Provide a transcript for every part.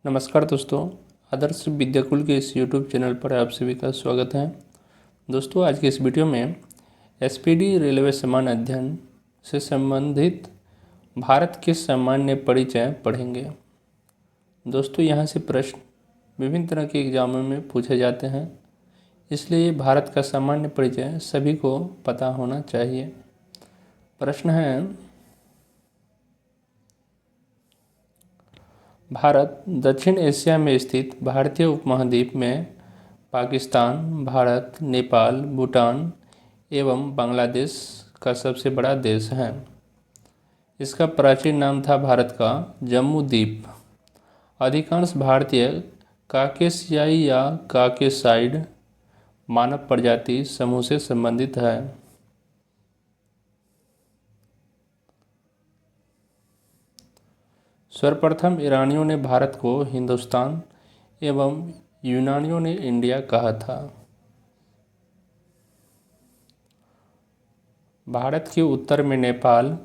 नमस्कार दोस्तों। आदर्श विद्याकुल के इस यूट्यूब चैनल पर आप सभी का स्वागत है। दोस्तों, आज के इस वीडियो में एसपीडी रेलवे सामान्य अध्ययन से संबंधित भारत के सामान्य परिचय पढ़ेंगे। दोस्तों, यहाँ से प्रश्न विभिन्न तरह के एग्जामों में पूछे जाते हैं, इसलिए भारत का सामान्य परिचय सभी को पता होना चाहिए। प्रश्न है, भारत दक्षिण एशिया में स्थित भारतीय उपमहाद्वीप में पाकिस्तान, भारत, नेपाल, भूटान एवं बांग्लादेश का सबसे बड़ा देश है। इसका प्राचीन नाम था भारत का जम्मू द्वीप। अधिकांश भारतीय काकेशियाई या काकेसाइड मानव प्रजाति समूह से संबंधित है। सर्वप्रथम ईरानियों ने भारत को हिंदुस्तान एवं यूनानियों ने इंडिया कहा था। भारत के उत्तर में नेपाल,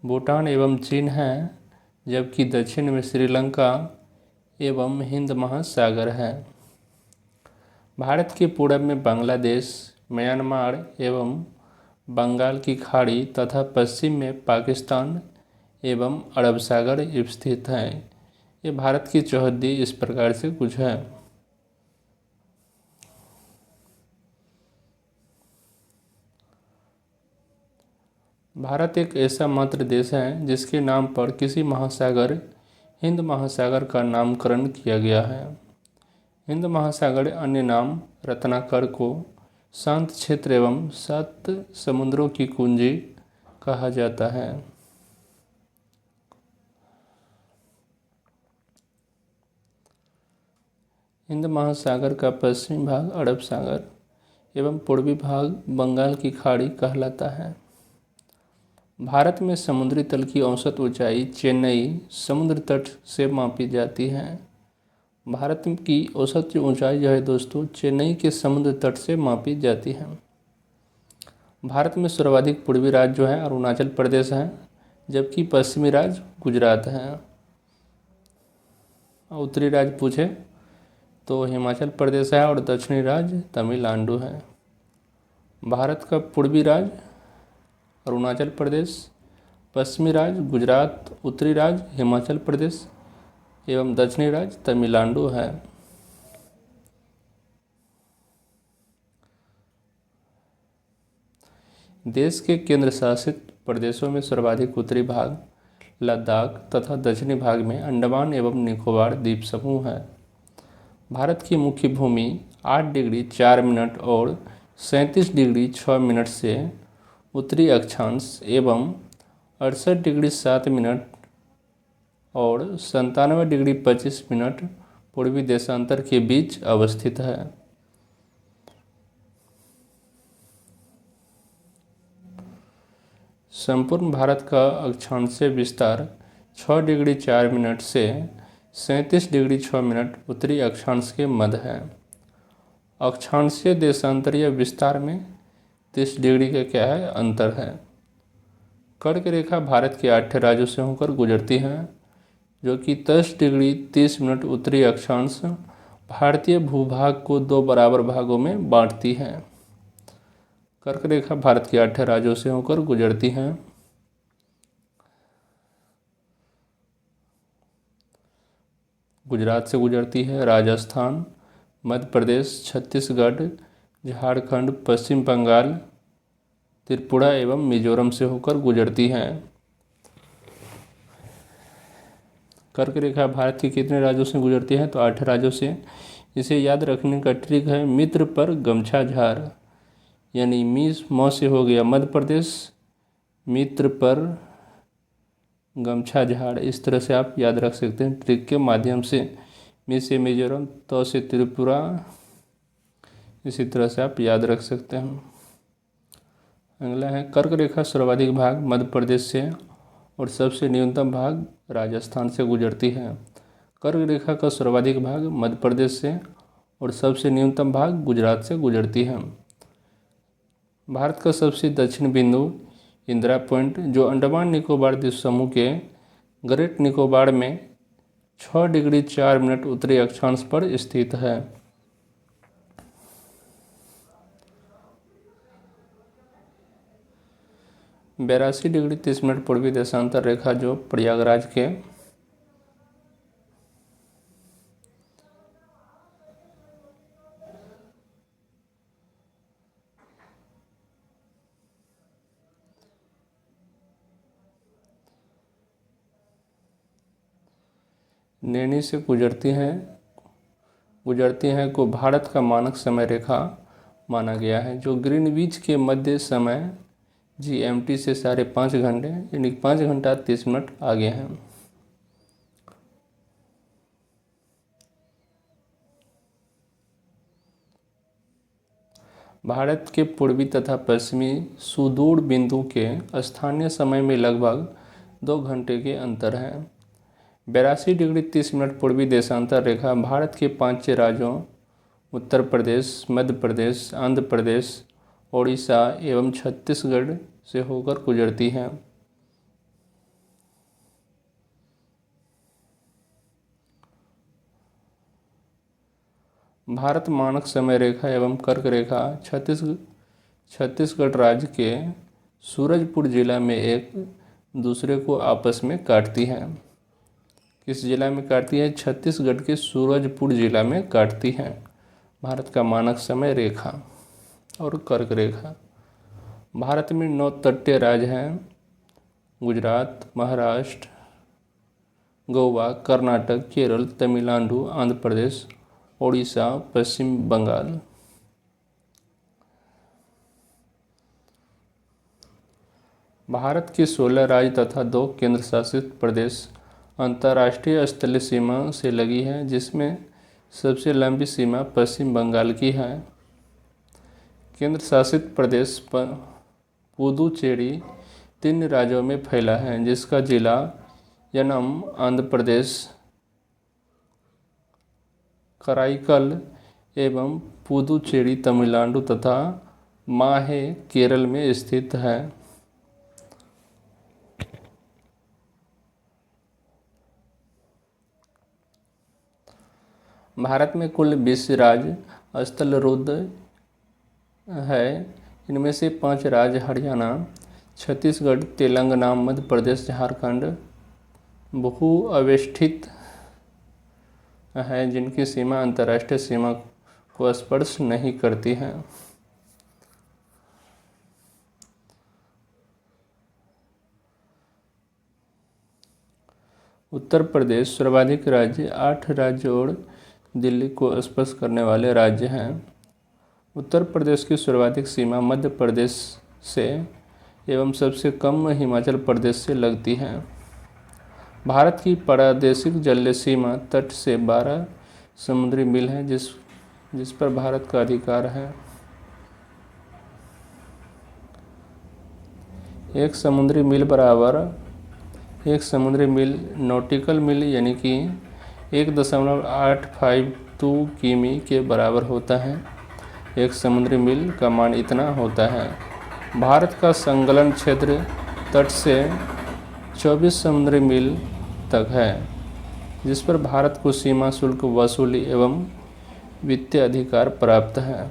भूटान एवं चीन है, जबकि दक्षिण में श्रीलंका एवं हिंद महासागर है। भारत के पूर्व में बांग्लादेश, म्यांमार एवं बंगाल की खाड़ी तथा पश्चिम में पाकिस्तान एवं अरब सागर स्थित हैं। ये भारत की चौहद्दी इस प्रकार से कुछ है। भारत एक ऐसा मात्र देश है जिसके नाम पर किसी महासागर हिंद महासागर का नामकरण किया गया है। हिंद महासागर अन्य नाम रत्नाकर को शांत क्षेत्र एवं 7 समुद्रों की कुंजी कहा जाता है। हिंद महासागर का पश्चिमी भाग अरब सागर एवं पूर्वी भाग बंगाल की खाड़ी कहलाता है। भारत में समुद्री तल की औसत ऊंचाई चेन्नई समुद्र तट से मापी जाती है। भारत की औसत ऊंचाई जो है दोस्तों, चेन्नई के समुद्र तट से मापी जाती है। भारत में सर्वाधिक पूर्वी राज्य जो है अरुणाचल प्रदेश है, जबकि पश्चिमी राज्य गुजरात है। उत्तरी राज्य पूछे तो हिमाचल प्रदेश है और दक्षिणी राज्य तमिलनाडु है। भारत का पूर्वी राज्य अरुणाचल प्रदेश, पश्चिमी राज्य गुजरात, उत्तरी राज्य हिमाचल प्रदेश एवं दक्षिणी राज्य तमिलनाडु है। देश के केंद्र शासित प्रदेशों में सर्वाधिक उत्तरी भाग लद्दाख तथा दक्षिणी भाग में अंडमान एवं निकोबार द्वीप समूह है। भारत की मुख्य भूमि 8 डिग्री 4 मिनट और 37 डिग्री 6 मिनट से उत्तरी अक्षांश एवं 68 डिग्री 7 मिनट और 97 डिग्री 25 मिनट पूर्वी देशांतर के बीच अवस्थित है। संपूर्ण भारत का अक्षांशीय विस्तार 6 डिग्री 4 मिनट से 37 डिग्री 6 मिनट उत्तरी अक्षांश के मध्य है। अक्षांशीय देशांतरीय विस्तार में 30 डिग्री का क्या है अंतर है। कर्क रेखा भारत के 8 राज्यों से होकर गुजरती है, जो कि 10 डिग्री 30 मिनट उत्तरी अक्षांश भारतीय भूभाग को 2 बराबर भागों में बांटती है। कर्क रेखा भारत के 8 राज्यों से होकर गुजरती है। गुजरात से गुजरती है, राजस्थान, मध्य प्रदेश, छत्तीसगढ़, झारखंड, पश्चिम बंगाल, त्रिपुरा एवं मिजोरम से होकर गुजरती है। कर्क रेखा भारत के कितने राज्यों से गुजरती है? तो 8 राज्यों से। इसे याद रखने का ट्रिक है मित्र पर गमछा झार, यानी म से हो गया मध्य प्रदेश, मित्र पर गमछा झाड़। इस तरह से आप याद रख सकते हैं ट्रिक के माध्यम से। मी से मिजोरम, तो से त्रिपुरा, इसी तरह से आप याद रख सकते हैं। अगला है कर्क रेखा सर्वाधिक भाग मध्य प्रदेश से और सबसे न्यूनतम भाग राजस्थान से गुजरती है। कर्क रेखा का सर्वाधिक भाग मध्य प्रदेश से और सबसे न्यूनतम भाग गुजरात से गुजरती है। भारत का सबसे दक्षिण बिंदु इंदिरा पॉइंट, जो अंडमान निकोबार द्वीप समूह के ग्रेट निकोबार में 6 डिग्री 4 मिनट उत्तरी अक्षांश पर स्थित है। 82 डिग्री 30 मिनट पूर्वी देशांतर रेखा जो प्रयागराज के नैनी से गुजरती हैं को भारत का मानक समय रेखा माना गया है, जो ग्रीनविच के मध्य समय GMT से 5.5 घंटे यानी 5 घंटा 30 मिनट आगे हैं। भारत के पूर्वी तथा पश्चिमी सुदूर बिंदु के स्थानीय समय में लगभग 2 घंटे के अंतर है। 82 डिग्री 30 मिनट पूर्वी देशांतर रेखा भारत के 5 राज्यों उत्तर प्रदेश, मध्य प्रदेश, आंध्र प्रदेश, ओडिशा एवं छत्तीसगढ़ से होकर गुजरती है। भारत मानक समय रेखा एवं कर्क रेखा छत्तीसगढ़ राज्य के सूरजपुर जिला में एक दूसरे को आपस में काटती है। किस जिला में काटती है? छत्तीसगढ़ के सूरजपुर जिला में काटती है भारत का मानक समय रेखा और कर्क रेखा। भारत में 9 तटीय राज्य हैं: गुजरात, महाराष्ट्र, गोवा, कर्नाटक, केरल, तमिलनाडु, आंध्र प्रदेश, ओडिशा, पश्चिम बंगाल। भारत के 16 राज्य तथा 2 केंद्र शासित प्रदेश अंतर्राष्ट्रीय स्थलीय सीमा से लगी है, जिसमें सबसे लंबी सीमा पश्चिम बंगाल की है। केंद्र शासित प्रदेश पुदुचेरी 3 राज्यों में फैला है, जिसका जिला यनम आंध्र प्रदेश, कराईकल एवं पुदुचेरी तमिलनाडु तथा माहे केरल में स्थित है। भारत में कुल 20 राज्य स्थलरुद्ध है। इनमें से 5 राज्य हरियाणा, छत्तीसगढ़, तेलंगाना, मध्य प्रदेश, झारखंड भू अवेष्टित है, जिनकी सीमा अंतर्राष्ट्रीय सीमा को स्पर्श नहीं करती है। उत्तर प्रदेश सर्वाधिक राज्य 8 राज्य और दिल्ली को स्पर्श करने वाले राज्य हैं। उत्तर प्रदेश की सर्वाधिक सीमा मध्य प्रदेश से एवं सबसे कम हिमाचल प्रदेश से लगती है। भारत की प्रादेशिक जलीय सीमा तट से 12 समुद्री मील है, जिस पर भारत का अधिकार है। एक समुद्री मील नॉटिकल मील यानी कि 1.852 किमी के बराबर होता है। एक समुद्री मील का मान इतना होता है। भारत का संलग्न क्षेत्र तट से 24 समुद्री मील तक है, जिस पर भारत को सीमा शुल्क वसूली एवं वित्तीय अधिकार प्राप्त है।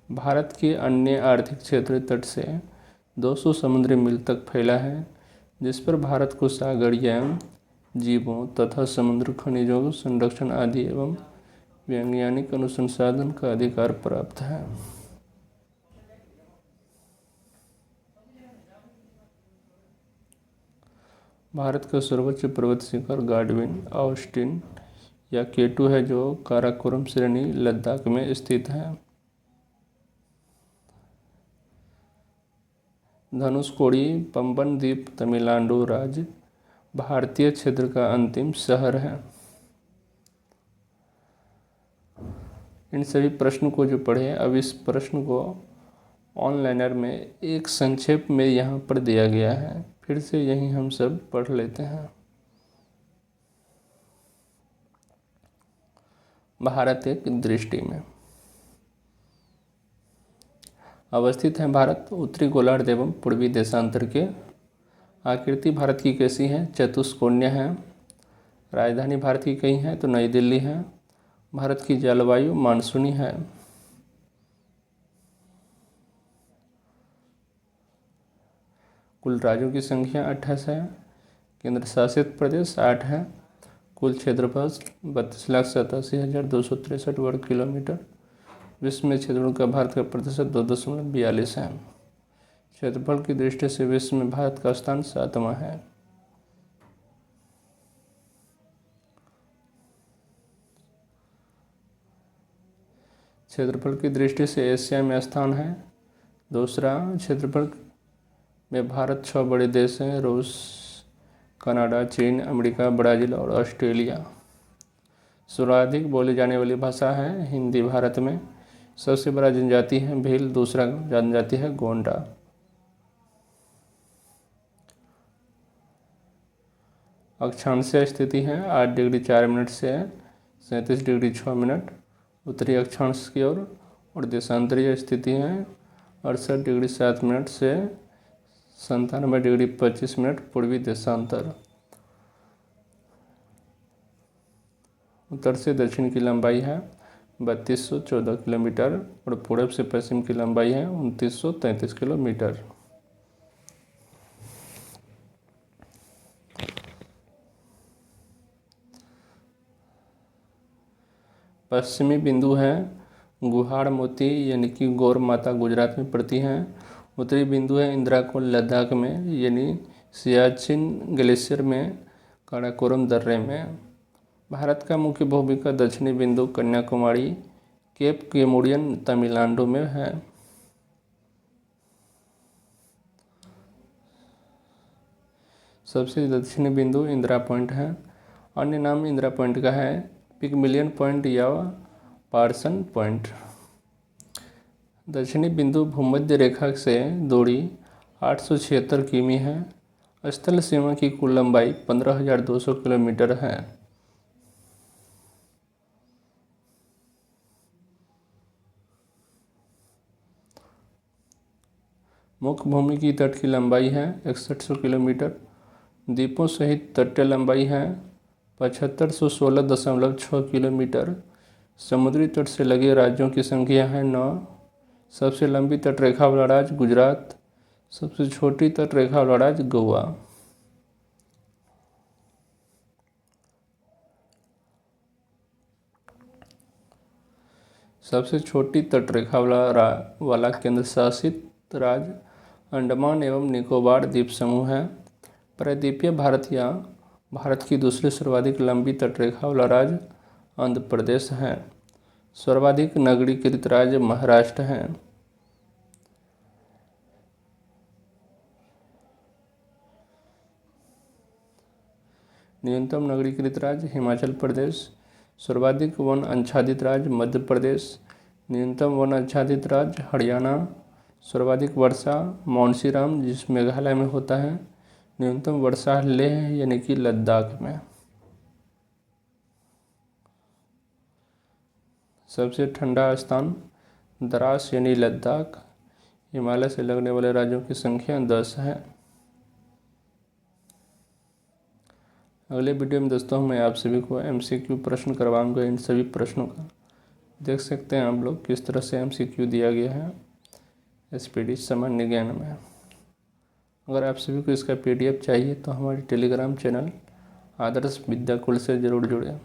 भारत के अन्य आर्थिक क्षेत्र तट से 200 समुद्री मील तक फैला है, जिस पर भारत को सागरीय जीवों तथा समुद्र खनिजों संरक्षण आदि एवं वैज्ञानिक अनुसंधान का अधिकार प्राप्त है। भारत का सर्वोच्च पर्वत शिखर गाडविन, ऑस्टिन या K2 है, जो काराकोरम श्रेणी लद्दाख में स्थित है। धनुषकोडी पंबन द्वीप तमिलनाडु राज्य भारतीय क्षेत्र का अंतिम शहर है। इन सभी प्रश्न को जो पढ़े, अब इस प्रश्न को ऑनलाइनर में एक संक्षेप में यहाँ पर दिया गया है, फिर से यही हम सब पढ़ लेते हैं। भारत एक दृष्टि में। अवस्थित है भारत उत्तरी गोलार्ध एवं पूर्वी देशांतर के। आकृति भारत की कैसी है? चतुष्कोणीय है। राजधानी भारत की कहीं है तो नई दिल्ली है। भारत की जलवायु मानसूनी है। कुल राज्यों की संख्या 28 है। केंद्र शासित प्रदेश 8 है। कुल क्षेत्रफल 32,87,263 वर्ग किलोमीटर। विश्व में क्षेत्रफल का भारत का प्रतिशत 2.42 है। क्षेत्रफल की दृष्टि से विश्व में भारत का स्थान 7वां है। क्षेत्रफल की दृष्टि से एशिया में स्थान है दूसरा। क्षेत्रफल में भारत 6 बड़े देश हैं: रूस, कनाडा, चीन, अमेरिका, ब्राज़ील और ऑस्ट्रेलिया। सर्वाधिक बोली जाने वाली भाषा है हिंदी भारत में। सबसे बड़ा जनजाति है भील, दूसरा जनजाति है गोंडा। अक्षांश स्थिति है 8 डिग्री 4 मिनट से 37 डिग्री 6 मिनट उत्तरी अक्षांश की ओर, और देशांतरीय स्थिति है 68 डिग्री 7 मिनट से 97 डिग्री 25 मिनट पूर्वी देशांतर। उत्तर से दक्षिण की लंबाई है 3214 किलोमीटर और पूर्व से पश्चिम की लंबाई है 2933 किलोमीटर। पश्चिमी बिंदु है गुहाड़ मोती यानी कि गौर माता गुजरात में पड़ती हैं। उत्तरी बिंदु है इंदिराकोल लद्दाख में यानी सियाचिन ग्लेशियर में काराकोरम दर्रे में। भारत का मुख्य भूमि का दक्षिणी बिंदु कन्याकुमारी केप केमुडियन तमिलनाडु में है। सबसे दक्षिणी बिंदु इंदिरा पॉइंट है। अन्य नाम इंदिरा पॉइंट का है पिगमिलियन पॉइंट या पार्सन पॉइंट। दक्षिणी बिंदु भूमध्य रेखा से दूरी 876 किमी है। स्थल सीमा की कुल लंबाई 15,200 किलोमीटर है। मुख्य भूमि की तट की लंबाई है 6100 किलोमीटर। द्वीपों सहित तटीय लंबाई है 7516.6 किलोमीटर। समुद्री तट से लगे राज्यों की संख्या है 9। सबसे लंबी तटरेखा वाला राज्य गुजरात। सबसे छोटी तटरेखा वाला राज्य गोवा। सबसे छोटी तटरेखा वाला केंद्र शासित राज्य अंडमान एवं निकोबार द्वीप समूह है। प्रायद्वीपीय भारत या भारत की दूसरी सर्वाधिक लंबी तटरेखा वाला राज्य आंध्र प्रदेश है। सर्वाधिक नगरीकृत राज्य महाराष्ट्र है। न्यूनतम नगरीकृत राज्य हिमाचल प्रदेश। सर्वाधिक वन आच्छादित राज्य मध्य प्रदेश। न्यूनतम वन आच्छादित राज्य हरियाणा। सर्वाधिक वर्षा मानसीराम जिस मेघालय में होता है। न्यूनतम वर्षा लेह यानी कि लद्दाख में। सबसे ठंडा स्थान द्रास यानी लद्दाख। हिमालय से लगने वाले राज्यों की संख्या 10 है। अगले वीडियो में दोस्तों मैं आप सभी को MCQ प्रश्न करवाऊंगा। इन सभी प्रश्नों का देख सकते हैं आप लोग किस तरह से MCQ दिया गया है SPD सामान्य ज्ञान में। अगर आप सभी को इसका PDF चाहिए तो हमारे टेलीग्राम चैनल आदर्श विद्याकुल से ज़रूर जुड़ें।